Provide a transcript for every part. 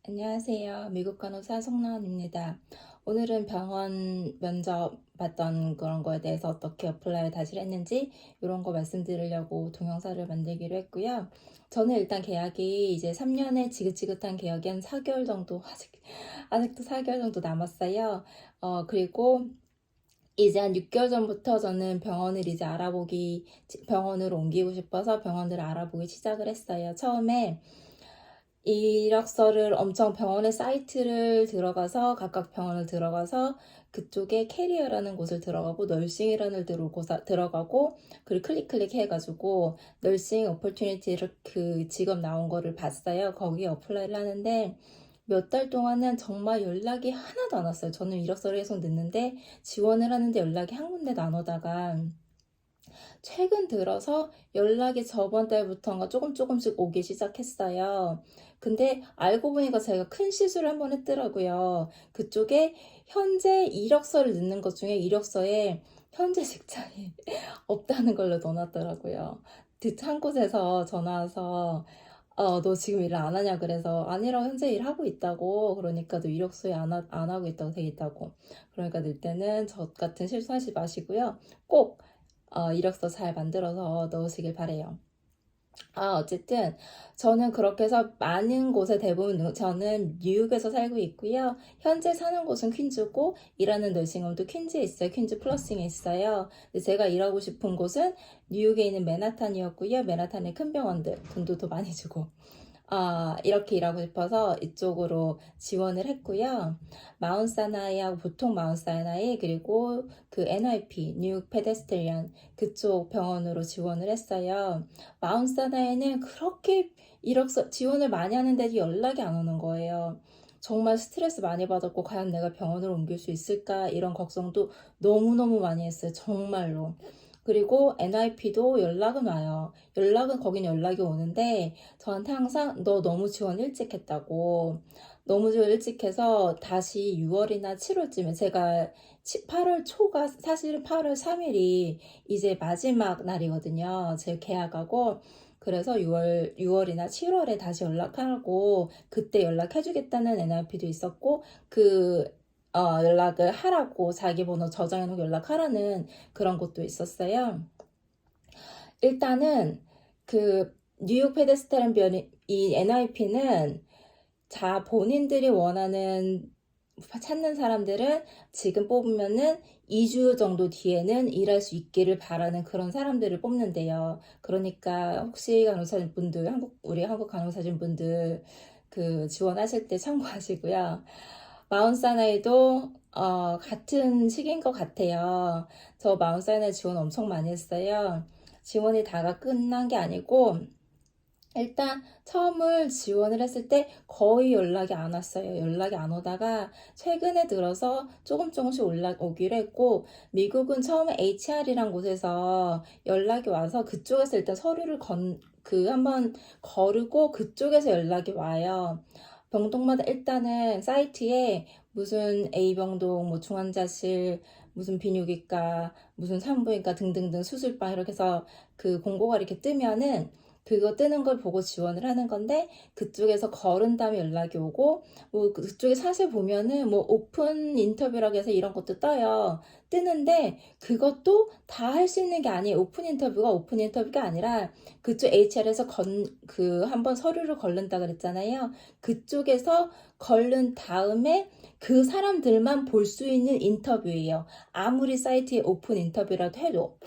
안녕하세요. 미국 간호사 송나은입니다. 오늘은 병원 면접 봤던 그런 거에 대해서 어떻게 어플라이 다시 했는지 이런 거 말씀드리려고 동영상을 만들기로 했고요. 저는 일단 계약이 이제 3년의 지긋지긋한 계약이 한 4개월 정도, 아직도 4개월 정도 남았어요. 그리고 이제 한 6개월 전부터 저는 병원으로 옮기고 싶어서 병원들을 알아보기 시작을 했어요. 처음에 이력서를 엄청 병원의 사이트를 들어가서 각각 병원을 들어가서 그쪽에 캐리어라는 곳을 들어가고 널싱이라는 데로 들어가고 그리고 클릭 해가지고 널싱 오퍼튜니티를 그 직업 나온 거를 봤어요. 거기에 어플라이를 하는데 몇 달 동안은 정말 연락이 하나도 안 왔어요. 저는 이력서를 계속 넣는데 지원을 하는데 연락이 한 군데도 안 오다가 최근 들어서 연락이 저번 달부터인가 조금씩 오기 시작했어요. 근데 알고 보니까 제가 큰 실수를 한번 했더라고요. 그쪽에 현재 이력서를 넣는 것 중에 이력서에 현재 직장이 없다는 걸로 넣어놨더라고요. 한 곳에서 전화 와서 너 지금 일을 안 하냐 그래서 아니라고 현재 일하고 있다고 그러니까 너 이력서에 안 하고 있다고 돼 있다고 그러니까 넣을 때는 저 같은 실수하지 마시고요. 꼭 이력서 잘 만들어서 넣으시길 바래요. 어쨌든 저는 그렇게 해서 많은 곳에 대부분 저는 뉴욕에서 살고 있고요. 현재 사는 곳은 퀸즈고 일하는 너싱홈도 퀸즈에 있어요. 퀸즈 플러싱에 있어요. 근데 제가 일하고 싶은 곳은 뉴욕에 있는 맨하탄이었고요. 맨하탄의 큰 병원들 돈도 더 많이 주고 이렇게 일하고 싶어서 이쪽으로 지원을 했고요. 마운트사나이하고 보통 마운트사나이 그리고 그 NIP 뉴욕 페데스트리언 그쪽 병원으로 지원을 했어요. 마운트사나이는 그렇게 이력서 지원을 많이 하는데도 연락이 안 오는 거예요. 정말 스트레스 많이 받았고 과연 내가 병원을 옮길 수 있을까 이런 걱정도 너무너무 많이 했어요. 정말로. 그리고 NIP도 연락은 와요. 거긴 연락이 오는데 저한테 항상 너 너무 지원 일찍 했다고. 너무 지원 일찍 해서 다시 6월이나 7월쯤에 제가 8월 초가 사실은 8월 3일이 이제 마지막 날이거든요. 제 계약하고. 그래서 6월이나 7월에 다시 연락하고 그때 연락해주겠다는 NIP도 있었고 연락을 하라고 자기 번호 저장해놓고 연락하라는 그런 것도 있었어요. 일단은 그 뉴욕 페데스타리안 병원 이 NIP는 본인들이 찾는 사람들은 지금 뽑으면은 2주 정도 뒤에는 일할 수 있기를 바라는 그런 사람들을 뽑는데요. 그러니까 혹시 간호사분들 우리 한국 간호사진분들 그 지원하실 때 참고하시고요. 마운사나이도 같은 시기인 것 같아요. 저 마운사나이 지원 엄청 많이 했어요. 지원이 다가 끝난 게 아니고 일단 처음을 지원을 했을 때 거의 연락이 안 왔어요. 연락이 안 오다가 최근에 들어서 조금씩 올라오기로 했고 미국은 처음에 HR이란 곳에서 연락이 와서 그쪽에서 일단 서류를 한번 거르고 그쪽에서 연락이 와요. 병동마다 일단은 사이트에 무슨 A병동, 뭐 중환자실, 무슨 비뇨기과, 무슨 산부인과 등등등 수술방 이렇게 해서 그 공고가 이렇게 뜨면은 그거 뜨는 걸 보고 지원을 하는 건데 그쪽에서 거른 다음에 연락이 오고 뭐 그쪽에 사실 보면은 뭐 오픈 인터뷰라고 해서 이런 것도 뜨는데 그것도 다 할 수 있는 게 아니에요. 오픈 인터뷰가 아니라 그쪽 HR에서 한번 서류를 걸른다 그랬잖아요. 그쪽에서 걸른 다음에 그 사람들만 볼 수 있는 인터뷰예요. 아무리 사이트에 오픈 인터뷰라도 해도.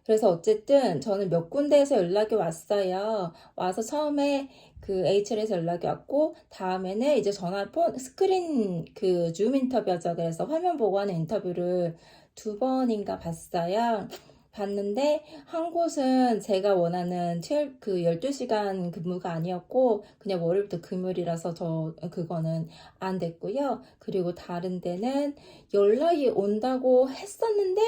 그래서 어쨌든 저는 몇 군데에서 연락이 왔어요. 와서 처음에 그 HR에서 연락이 왔고 다음에는 이제 스크린 그 줌 인터뷰 하자 그래서 화면 보고 하는 인터뷰를 2번인가 봤어요. 봤는데 한 곳은 제가 원하는 12시간 근무가 아니었고 그냥 월요일부터 금요일이라서 그거는 안 됐고요. 그리고 다른 데는 연락이 온다고 했었는데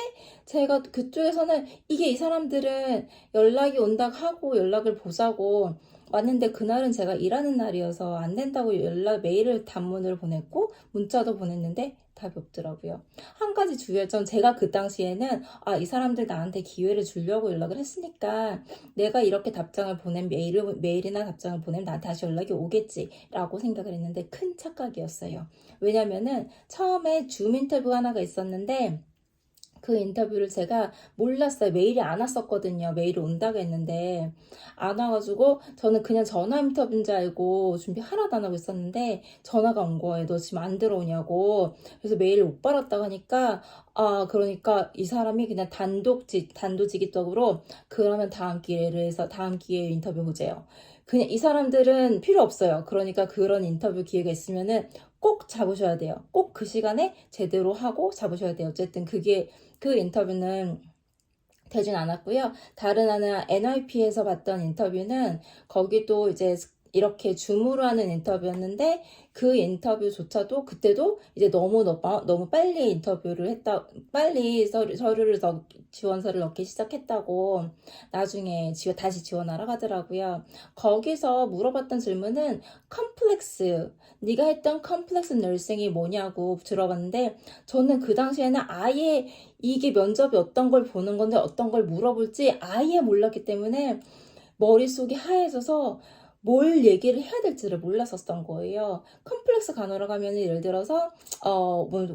제가 그쪽에서는 이 사람들은 연락이 온다고 하고 연락을 보자고 왔는데 그날은 제가 일하는 날이어서 안 된다고 메일을 단문을 보냈고 문자도 보냈는데 답이 없더라고요. 한 가지 주의할 점, 제가 그 당시에는 이 사람들 나한테 기회를 주려고 연락을 했으니까 내가 이렇게 답장을 보낸 메일이나 답장을 보내면 나한테 다시 연락이 오겠지라고 생각을 했는데 큰 착각이었어요. 왜냐면은 처음에 줌 인터뷰 하나가 있었는데 그 인터뷰를 제가 몰랐어요. 메일이 안 왔었거든요. 메일이 온다고 했는데 안 와가지고 저는 그냥 전화 인터뷰인 줄 알고 준비 하나도 안 하고 있었는데 전화가 온 거예요. 너 지금 안 들어오냐고. 그래서 메일을 못 받았다고 하니까 그러니까 이 사람이 그냥 단도직입적으로 그러면 다음 기회에 인터뷰 보재요. 그냥 이 사람들은 필요 없어요. 그러니까 그런 인터뷰 기회가 있으면은 꼭 잡으셔야 돼요. 꼭 그 시간에 제대로 하고 잡으셔야 돼요. 어쨌든 그 인터뷰는 되진 않았고요. 다른 하나 NYP에서 봤던 인터뷰는 거기도 이제 이렇게 줌으로 하는 인터뷰였는데 그 인터뷰조차도 그때도 이제 너무 빨리 인터뷰를 했다, 빨리 지원서를 넣기 시작했다고 나중에 다시 지원하러 가더라고요. 거기서 물어봤던 질문은 네가 했던 컴플렉스 너싱이 뭐냐고 들어봤는데 저는 그 당시에는 아예 이게 면접이 어떤 걸 보는 건데 어떤 걸 물어볼지 아예 몰랐기 때문에 머릿속이 하얘져서 뭘 얘기를 해야 될지를 몰랐었던 거예요. 컴플렉스 간호라고 하면 예를 들어서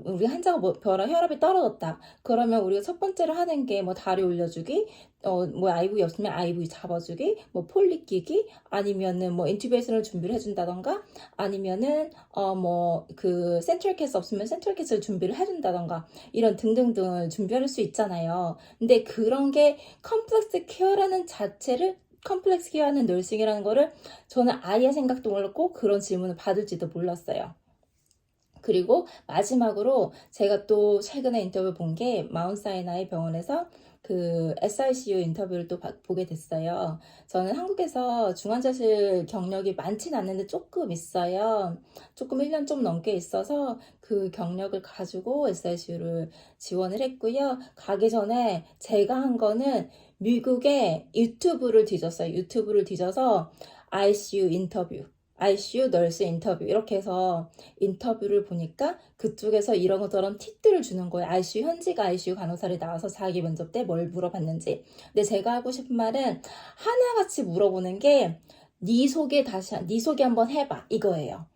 우리 환자가 혈압이 떨어졌다. 그러면 우리가 첫 번째로 하는 게 다리 올려주기, IVE 없으면 IVE 잡아주기, 폴리 끼기, 아니면은 인튜베이션을 준비를 해준다던가, 아니면은 그 센트럴 캐스 없으면 센트럴 캐스를 준비를 해준다던가, 이런 등등등을 준비할 수 있잖아요. 근데 그런 게 컴플렉스 케어하는 널싱이라는 거를 저는 아예 생각도 몰랐고 그런 질문을 받을지도 몰랐어요. 그리고 마지막으로 제가 또 최근에 인터뷰 본 게 마운트사이나이 병원에서 그 SICU 인터뷰를 또 보게 됐어요. 저는 한국에서 중환자실 경력이 많진 않는데 조금 있어요. 조금 1년 좀 넘게 있어서 그 경력을 가지고 SICU를 지원을 했고요. 가기 전에 제가 한 거는 미국의 유튜브를 뒤졌어요. 유튜브를 뒤져서 ICU 널스 인터뷰 이렇게 해서 인터뷰를 보니까 그쪽에서 이런 저런 팁들을 주는 거예요. 현직 ICU 간호사를 나와서 자기 면접 때 뭘 물어봤는지. 근데 제가 하고 싶은 말은 하나같이 물어보는 게 네 소개 한번 해봐 이거예요.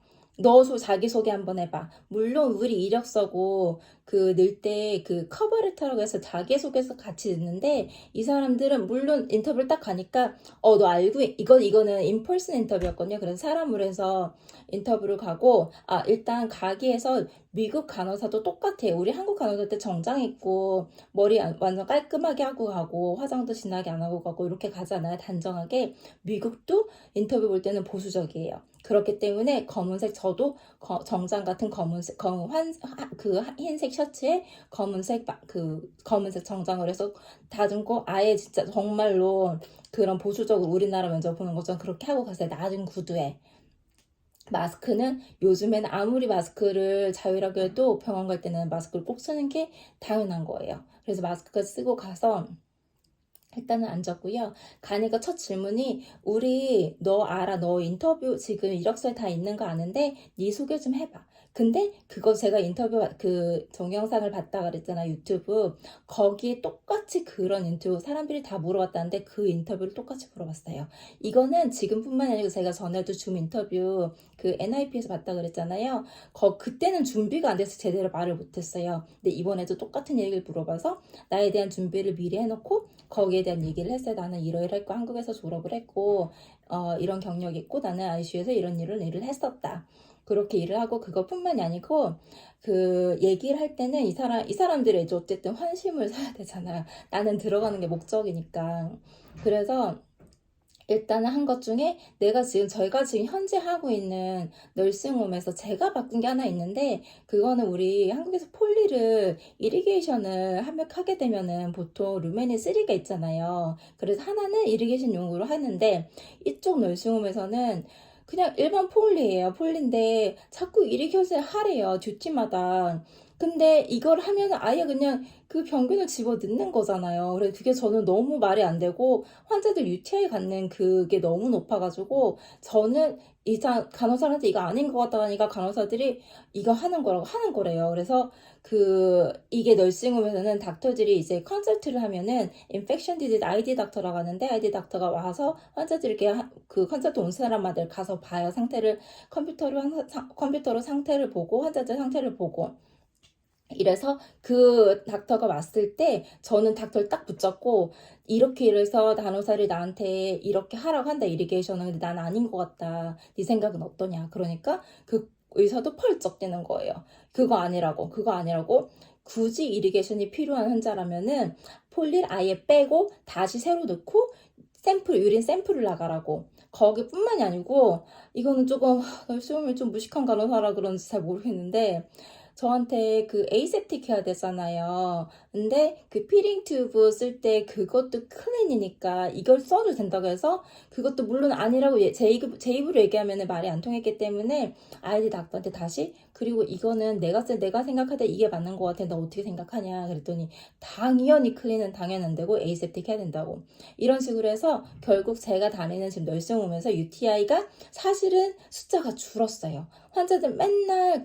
자기소개 한번 해봐. 물론 우리 이력서고 넣을 때 그 커버레터라고 해서 자기소개서 같이 넣는데 이 사람들은 물론 인터뷰를 딱 가니까 너 알고 이거는 인펄슨 인터뷰였거든요. 그래서 사람으로 해서 인터뷰를 가고 일단 가기에서 미국 간호사도 똑같아요. 우리 한국 간호사 때 정장 입고 머리 완전 깔끔하게 하고 가고 화장도 진하게 안 하고 가고 이렇게 가잖아요. 단정하게. 미국도 인터뷰 볼 때는 보수적이에요. 그렇기 때문에 저도 정장 같은 흰색 셔츠에 검은색 정장을 해서 다듬고 아예 진짜 정말로 그런 보수적으로 우리나라 면접 보는 것처럼 그렇게 하고 갔어요. 낮은 구두에. 마스크는 요즘에는 아무리 마스크를 자유하게 해도 병원 갈 때는 마스크를 꼭 쓰는 게 당연한 거예요. 그래서 마스크를 쓰고 가서 일단은 앉았고요. 가니까 첫 질문이 너 알아? 너 인터뷰 지금 이력서에 다 있는 거 아는데 네 소개 좀 해봐. 근데 그거 제가 인터뷰 동영상을 봤다 그랬잖아 유튜브. 거기에 똑같이 그런 인터뷰 사람들이 다 물어봤다는데 그 인터뷰를 똑같이 물어봤어요. 이거는 지금뿐만 아니고 제가 전에도 줌 인터뷰 그 NIP에서 봤다 그랬잖아요. 그때는 준비가 안 돼서 제대로 말을 못했어요. 근데 이번에도 똑같은 얘기를 물어봐서 나에 대한 준비를 미리 해놓고 거기에 대한 얘기를 했어요. 나는 이러이러했고 한국에서 졸업을 했고 이런 경력이 있고 나는 ICU에서 이런 일을 했었다. 그렇게 일을 하고 그것뿐만이 아니고 그 얘기를 할 때는 이 사람들이 어쨌든 환심을 사야 되잖아요. 나는 들어가는 게 목적이니까. 그래서 일단은 한 것 중에 저희가 지금 현재 하고 있는 널싱홈에서 제가 바꾼 게 하나 있는데 그거는 우리 한국에서 이리게이션을 하게 되면은 보통 루멘이 3가 있잖아요. 그래서 하나는 이리게이션 용으로 하는데 이쪽 널싱홈에서는 그냥 일반 폴리예요. 폴리인데 자꾸 이리게이션 하래요. 듀티마다. 근데 이걸 하면 아예 그냥 그 병균을 집어 넣는 거잖아요. 그래서 그게 저는 너무 말이 안 되고 환자들 UTI 갖는 그게 너무 높아가지고 저는 이상 간호사한테 이거 아닌 것 같다 하니까 간호사들이 이거 하는 거라고 하는 거래요. 그래서 이게 널싱홈에서는 닥터들이 이제 컨설트를 하면은 인펙션 디지즈 ID 닥터라고 하는데 ID 닥터가 와서 환자들 이렇게 그 컨설트 온 사람마다 가서 봐요. 상태를 컴퓨터로 상태를 보고 환자들 상태를 보고 이래서 그 닥터가 왔을 때 저는 닥터를 딱 붙잡고 이렇게 이래서 간호사를 나한테 이렇게 하라고 한다 이리게이션은 근데 난 아닌 것 같다. 네 생각은 어떠냐. 그러니까 그 의사도 펄쩍 뛰는 거예요. 그거 아니라고. 굳이 이리게이션이 필요한 환자라면은 폴리를 아예 빼고 다시 새로 넣고 유린 샘플을 나가라고. 거기뿐만이 아니고 이거는 조금 수음이 좀 무식한 간호사라 그런지 잘 모르겠는데 저한테 그 에이셉틱 해야 되잖아요. 근데 그 피링 튜브 쓸 때 그것도 큰 애니니까 이걸 써도 된다고 해서 그것도 물론 아니라고 제 입으로 얘기하면 말이 안 통했기 때문에 아이디 닥터한테 다시 그리고 이거는 내가 생각할 때 이게 맞는 것 같아. 너 어떻게 생각하냐 그랬더니 당연히 클린은 당연 안 되고 에이셉틱 해야 된다고 이런 식으로 해서 결국 제가 다니는 지금 널싱홈에서 UTI가 사실은 숫자가 줄었어요. 환자들 맨날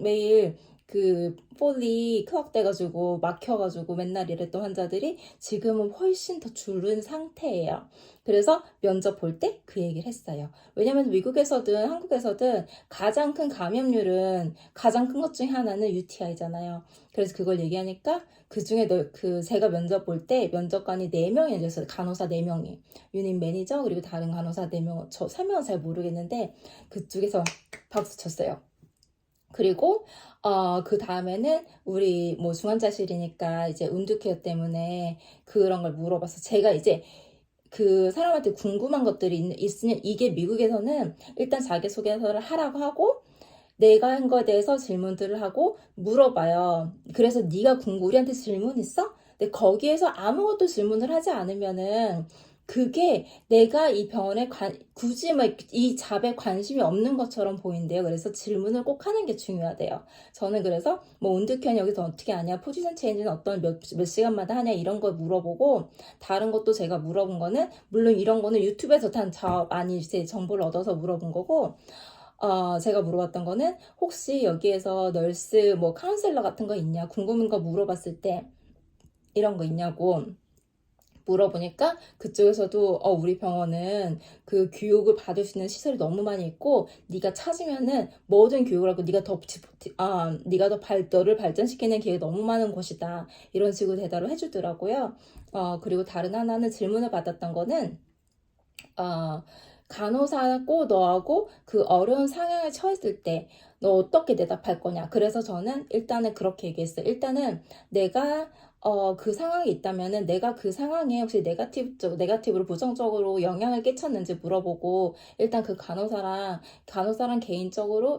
매일 그 폴리 클락돼가지고 막혀가지고 맨날 이랬던 환자들이 지금은 훨씬 더 줄은 상태예요. 그래서 면접 볼 때 그 얘기를 했어요. 왜냐면 미국에서든 한국에서든 가장 큰 감염률은 가장 큰 것 중에 하나는 UTI잖아요. 그래서 그걸 얘기하니까 그 중에 제가 면접 볼 때 면접관이 4명이 앉았어요. 간호사 4명이. 유닛 매니저 그리고 다른 간호사 4명, 저 3명은 잘 모르겠는데 그쪽에서 박수 쳤어요. 그리고 그 다음에는 우리 뭐 중환자실이니까 이제 운두케어 때문에 그런 걸 물어봐서 제가 이제 그 사람한테 궁금한 것들이 있으면 이게 미국에서는 일단 자기소개서를 하라고 하고 내가 한 거에 대해서 질문들을 하고 물어봐요. 그래서 우리한테 질문 있어? 근데 거기에서 아무것도 질문을 하지 않으면은 그게 내가 이 병원에 굳이 이 잡에 관심이 없는 것처럼 보인대요. 그래서 질문을 꼭 하는 게 중요하대요. 저는 그래서 뭐 온두캔 여기서 어떻게 하냐, 포지션 체인지는 어떤 몇 시간마다 하냐 이런 걸 물어보고 다른 것도 제가 물어본 거는 물론 이런 거는 유튜브에서 많이 이제 정보를 얻어서 물어본 거고 제가 물어봤던 거는 혹시 여기에서 널스 뭐 카운셀러 같은 거 있냐 궁금한 거 물어봤을 때 이런 거 있냐고 물어보니까 그쪽에서도 우리 병원은 그 교육을 받을 수 있는 시설이 너무 많이 있고 네가 찾으면은 모든 교육을 하고 네가 더 너를 발전시키는 기회가 너무 많은 곳이다 이런 식으로 대답을 해주더라고요. 그리고 다른 하나는 질문을 받았던 거는 간호사고 너하고 그 어려운 상황에 처했을 때 너 어떻게 대답할 거냐. 그래서 저는 일단은 그렇게 얘기했어요. 일단은 내가 그 상황이 있다면은 내가 그 상황에 혹시 네가티브로 부정적으로 영향을 끼쳤는지 물어보고 일단 그 간호사랑 개인적으로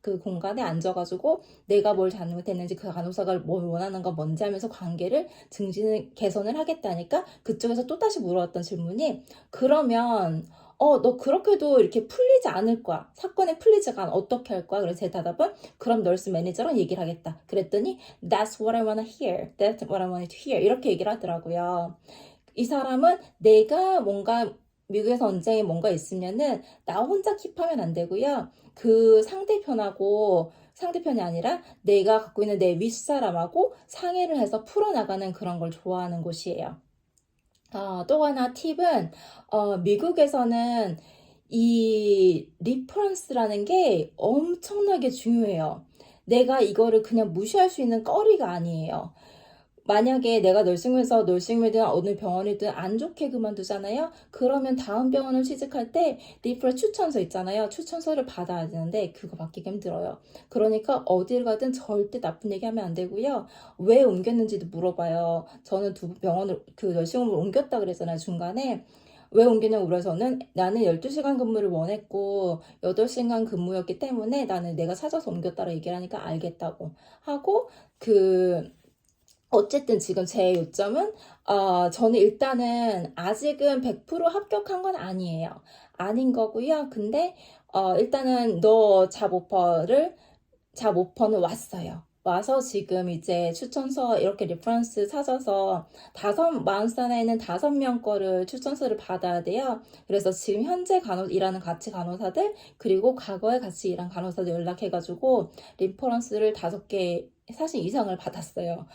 그 공간에 앉아가지고 내가 뭘 잘못했는지 그 간호사가 뭘 원하는 건 뭔지 하면서 관계를 개선을 하겠다니까 그쪽에서 또다시 물어봤던 질문이 그러면 너 그렇게도 이렇게 풀리지 않을 거야. 사건이 풀리지가 않아. 어떻게 할 거야? 그래서 제 대답은 그럼 널스 매니저랑 얘기를 하겠다. 그랬더니 That's what I wanna hear. That's what I wanted to hear. 이렇게 얘기를 하더라고요. 이 사람은 내가 뭔가 미국에서 언쟁이 뭔가 있으면은 나 혼자 킵하면 안 되고요. 그 상대편이 아니라 내가 갖고 있는 내 윗사람하고 상의를 해서 풀어나가는 그런 걸 좋아하는 곳이에요. 또 하나 팁은 미국에서는 이 리퍼런스라는 게 엄청나게 중요해요. 내가 이거를 그냥 무시할 수 있는 거리가 아니에요. 만약에 내가 널싱이든 어느 병원이든 안 좋게 그만두잖아요. 그러면 다음 병원을 취직할 때 리퍼럴 추천서 있잖아요. 추천서를 받아야 되는데 그거 받기가 힘들어요. 그러니까 어딜 가든 절대 나쁜 얘기하면 안 되고요. 왜 옮겼는지도 물어봐요. 저는 두 병원을 그 널싱홈을 옮겼다 그랬잖아요. 중간에. 왜 옮기냐고 그래서는 나는 12시간 근무를 원했고 8시간 근무였기 때문에 나는 내가 찾아서 옮겼다라 얘기를 하니까 알겠다고 하고 어쨌든 지금 제 요점은 저는 일단은 아직은 100% 합격한 건 아니에요. 아닌 거고요. 근데 일단은 잡 오퍼는 왔어요. 와서 지금 이제 추천서 이렇게 리퍼런스 찾아서 마흔산에 있는 5명 거를 추천서를 받아야 돼요. 그래서 지금 현재 일하는 같이 간호사들, 그리고 과거에 같이 일한 간호사들 연락해가지고 리퍼런스를 5개, 사실 이상을 받았어요.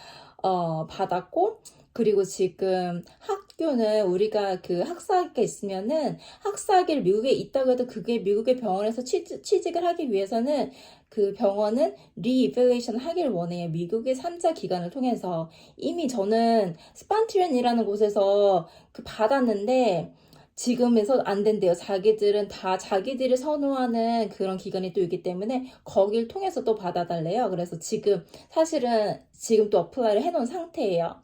받았고, 그리고 지금 학교는 우리가 그 학사학위가 있으면은 학사학위를 미국에 있다고 해도 그게 미국의 병원에서 취직을 하기 위해서는 그 병원은 리이벨레이션 하길 원해요. 미국의 3자 기관을 통해서. 이미 저는 스판티렌이라는 곳에서 그 받았는데 지금에서 안 된대요. 자기들은 다 자기들이 선호하는 그런 기관이 또 있기 때문에 거길 통해서 또 받아달래요. 그래서 지금 사실은 지금 또 어플라이를 해놓은 상태예요.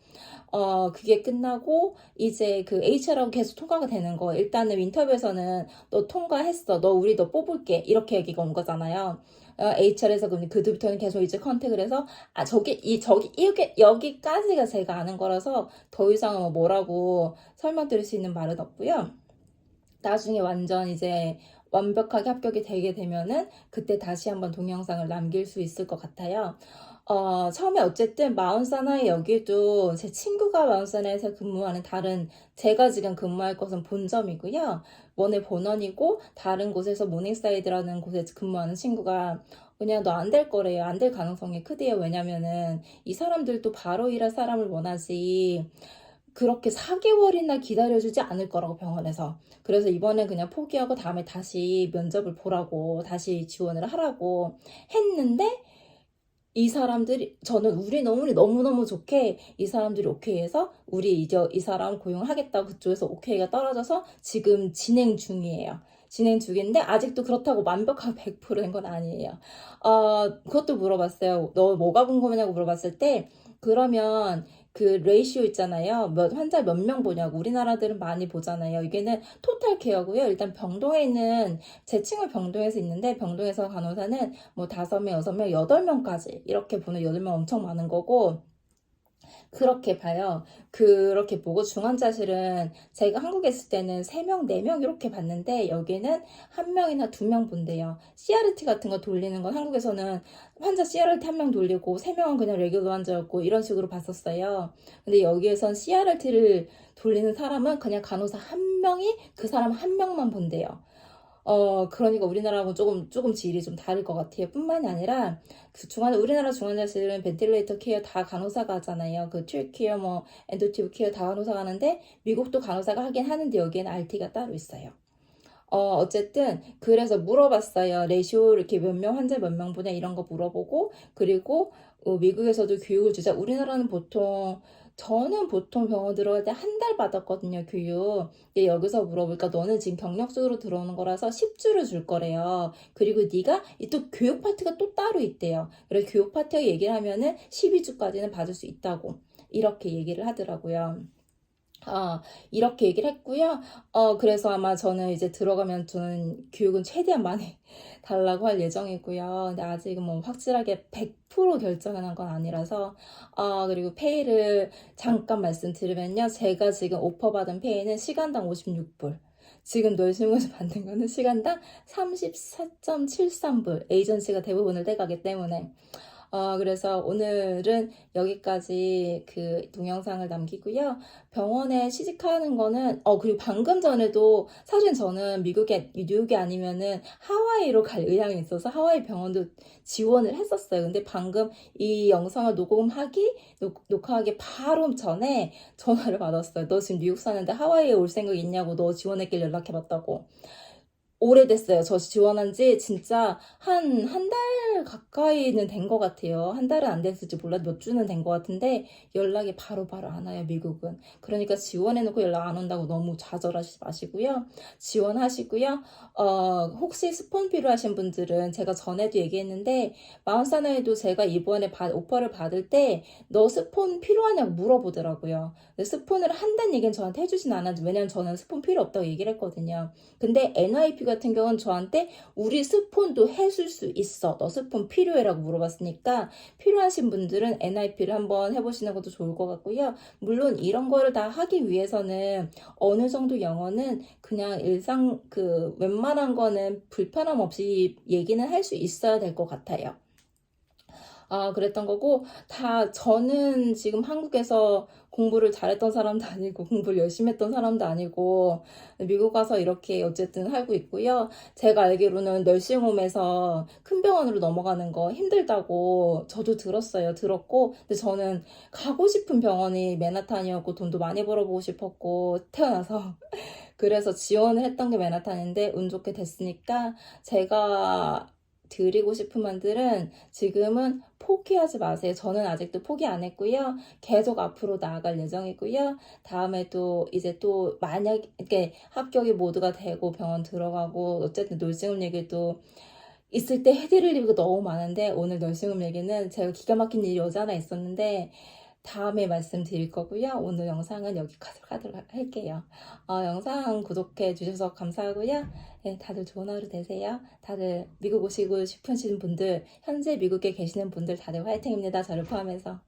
그게 끝나고 이제 그 HR하고 계속 통과가 되는 거. 일단은 인터뷰에서는 너 통과했어. 우리 너 뽑을게. 이렇게 얘기가 온 거잖아요. HR에서 그부터는 계속 이제 컨택을 해서 여기까지가 제가 아는 거라서 더 이상은 뭐라고 설명드릴 수 있는 말은 없고요. 나중에 완전 이제 완벽하게 합격이 되게 되면은 그때 다시 한번 동영상을 남길 수 있을 것 같아요. 처음에 어쨌든 마운사나이 여기도 제 친구가 마운사나이에서 근무하는 제가 지금 근무할 곳은 본점이고요. 원의 본원이고 다른 곳에서 모닝사이드라는 곳에 근무하는 친구가 그냥 너 안 될 거래요. 안 될 가능성이 크대요. 왜냐면은 이 사람들도 바로 일할 사람을 원하지 그렇게 4개월이나 기다려주지 않을 거라고 병원에서. 그래서 이번에 그냥 포기하고 다음에 다시 면접을 보라고 다시 지원을 하라고 했는데 이 사람들이 저는 우리 너무너무 좋게 이 사람들이 오케이해서 우리 이제 이 사람 고용하겠다고 그쪽에서 오케이가 떨어져서 지금 진행 중이에요. 진행 중인데 아직도 그렇다고 완벽하게 100%인 건 아니에요. 그것도 물어봤어요. 너 뭐가 궁금하냐고 물어봤을 때 그러면 그 레이시오 있잖아요. 환자 몇 명 보냐고. 우리나라들은 많이 보잖아요. 이게는 토탈 케어고요. 일단 병동에 있는 제 친구 병동에서 있는데 병동에서 간호사는 뭐 5명, 6명, 8명까지 이렇게 보는 8명 엄청 많은 거고 그렇게 봐요. 그렇게 보고 중환자실은 제가 한국에 있을 때는 3명, 4명 이렇게 봤는데 여기는 1명이나 2명 본대요. CRT 같은 거 돌리는 건 한국에서는 환자 CRT 1명 돌리고 3명은 그냥 레귤러 환자였고 이런 식으로 봤었어요. 근데 여기에선 CRT를 돌리는 사람은 그냥 간호사 1명이 그 사람 1명만 본대요. 그러니까 우리나라하고 조금 질이 좀 다를 것 같아요. 뿐만이 아니라, 우리나라 중환자실은 벤틸레이터 케어 다 간호사가 하잖아요. 그 튜브 케어, 엔도티브 케어 다 간호사가 하는데, 미국도 간호사가 하긴 하는데, 여기에는 RT가 따로 있어요. 어쨌든, 그래서 물어봤어요. 레시오, 이렇게 환자 몇 명 보냐, 이런 거 물어보고, 그리고, 미국에서도 교육을 주자. 저는 보통 병원 들어갈 때 1달 받았거든요, 교육. 근데 여기서 물어보니까 너는 지금 경력직으로 들어오는 거라서 10주를 줄 거래요. 그리고 네가 또 교육 파트가 또 따로 있대요. 그래서 교육 파트 얘기를 하면은 12주까지는 받을 수 있다고. 이렇게 얘기를 하더라고요. 이렇게 얘기를 했고요. 그래서 아마 저는 이제 들어가면 저는 교육은 최대한 많이 달라고 할 예정이고요. 근데 아직은 뭐 확실하게 100% 결정을 한 건 아니라서, 그리고 페이를 잠깐 말씀드리면요. 제가 지금 오퍼 받은 페이는 시간당 56불. 지금 널싱에서 받는 거는 시간당 34.73불. 에이전시가 대부분을 떼가기 때문에. 그래서 오늘은 여기까지 그 동영상을 남기고요. 병원에 취직하는 거는, 그리고 방금 전에도 사실 저는 뉴욕이 아니면은 하와이로 갈 의향이 있어서 하와이 병원도 지원을 했었어요. 근데 방금 이 영상을 녹화하기 바로 전에 전화를 받았어요. 너 지금 뉴욕 사는데 하와이에 올 생각 있냐고 너 지원했길 연락해봤다고. 오래됐어요. 저 지원한 지 진짜 한 달 가까이는 된 것 같아요. 한 달은 안 됐을지 몰라도 몇 주는 된 것 같은데 연락이 바로바로 안 와요, 미국은. 그러니까 지원해놓고 연락 안 온다고 너무 좌절하지 마시고요. 지원하시고요. 혹시 스폰 필요하신 분들은 제가 전에도 얘기했는데 마운사나에도 제가 이번에 오퍼를 받을 때 너 스폰 필요하냐고 물어보더라고요. 근데 스폰을 한다는 얘기는 저한테 해주진 않았는데 왜냐면 저는 스폰 필요 없다고 얘기를 했거든요. 근데 NIP 같은 경우는 저한테 우리 스폰도 해줄 수 있어. 너 스폰 필요해라고 물어봤으니까 필요하신 분들은 NIP를 한번 해보시는 것도 좋을 것 같고요. 물론 이런 거를 다 하기 위해서는 어느 정도 영어는 그냥 웬만한 거는 불편함 없이 얘기는 할 수 있어야 될 것 같아요. 그랬던 거고, 저는 지금 한국에서 공부를 잘했던 사람도 아니고, 공부를 열심히 했던 사람도 아니고, 미국 가서 이렇게 어쨌든 살고 있고요. 제가 알기로는 널싱홈에서 큰 병원으로 넘어가는 거 힘들다고 저도 들었고, 근데 저는 가고 싶은 병원이 맨하탄이었고, 돈도 많이 벌어보고 싶었고, 태어나서. 그래서 지원을 했던 게 맨하탄인데 운 좋게 됐으니까 제가 드리고 싶은 말들은 지금은 포기하지 마세요. 저는 아직도 포기 안 했고요. 계속 앞으로 나아갈 예정이고요. 다음에도 이제 또 만약 이렇게 합격이 모두가 되고 병원 들어가고 어쨌든 놀싱홈 얘기도 있을 때 해드릴 얘기가 너무 많은데 오늘 널싱홈 얘기는 제가 기가 막힌 일이 어제 하나 있었는데 다음에 말씀드릴 거고요. 오늘 영상은 여기까지 하도록 할게요. 영상 구독해 주셔서 감사하고요. 네, 다들 좋은 하루 되세요. 다들 미국 오시고 싶으신 분들, 현재 미국에 계시는 분들 다들 화이팅입니다. 저를 포함해서.